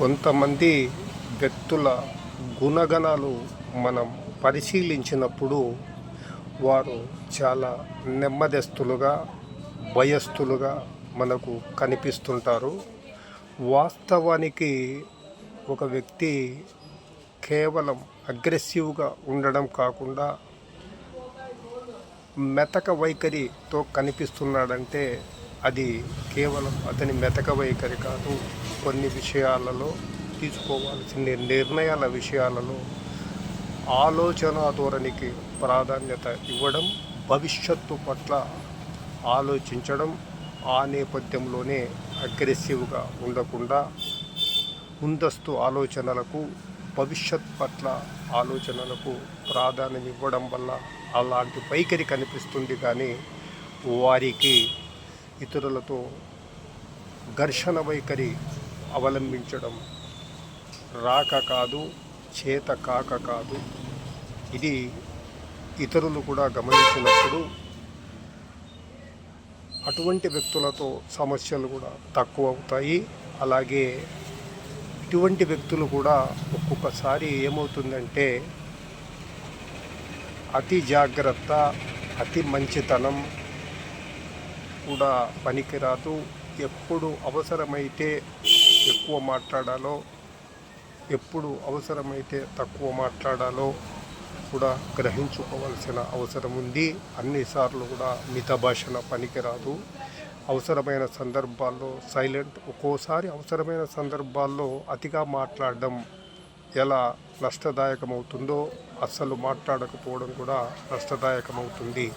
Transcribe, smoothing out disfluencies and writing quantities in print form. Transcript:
కొంతమంది వ్యక్తుల గుణగణాలు మనం పరిశీలించినప్పుడు వారు చాలా నెమ్మదస్తులుగా, భయస్థులుగా మనకు కనిపిస్తుంటారు. వాస్తవానికి ఒక వ్యక్తి కేవలం అగ్రెసివ్గా ఉండడం కాకుండా మెతక వైఖరితో కనిపిస్తున్నాడంటే అది కేవలం అతని మెతక వైఖరి కాదు. కొన్ని విషయాలలో తీసుకోవాల్సిన నిర్ణయాల విషయాలలో ఆలోచన ధోరణికి ప్రాధాన్యత ఇవ్వడం, భవిష్యత్తు పట్ల ఆలోచించడం, ఆ నేపథ్యంలోనే అగ్రెసివ్గా ఉండకుండా ముందస్తు ఆలోచనలకు, భవిష్యత్ పట్ల ఆలోచనలకు ప్రాధాన్యం ఇవ్వడం వల్ల అలాంటి వైఖరి కనిపిస్తుంది. కానీ వారికి ఇతరులతో ఘర్షణ వైఖరి అవలంబించడం రాక కాదు, చేత కాక కాదు. ఇది ఇతరులు కూడా గమనించినప్పుడు అటువంటి వ్యక్తులతో సమస్యలు కూడా తక్కువ అవుతాయి. అలాగే ఇటువంటి వ్యక్తులు కూడా ఒక్కొక్కసారి ఏమవుతుందంటే అతి జాగ్రత్త, అతి మంచితనం కూడా పనికిరాదు. ఎప్పుడు అవసరమైతే ఎక్కువ మాట్లాడాలో, ఎప్పుడు అవసరమైతే తక్కువ మాట్లాడాలో కూడా గ్రహించుకోవాల్సిన అవసరం ఉంది. అన్నిసార్లు కూడా మిత భాషణ పనికిరాదు. అవసరమైన సందర్భాల్లో సైలెంట్, ఒక్కోసారి అవసరమైన సందర్భాల్లో అతిగా మాట్లాడడం ఎలా నష్టదాయకమవుతుందో అస్సలు మాట్లాడకపోవడం కూడా నష్టదాయకమవుతుంది.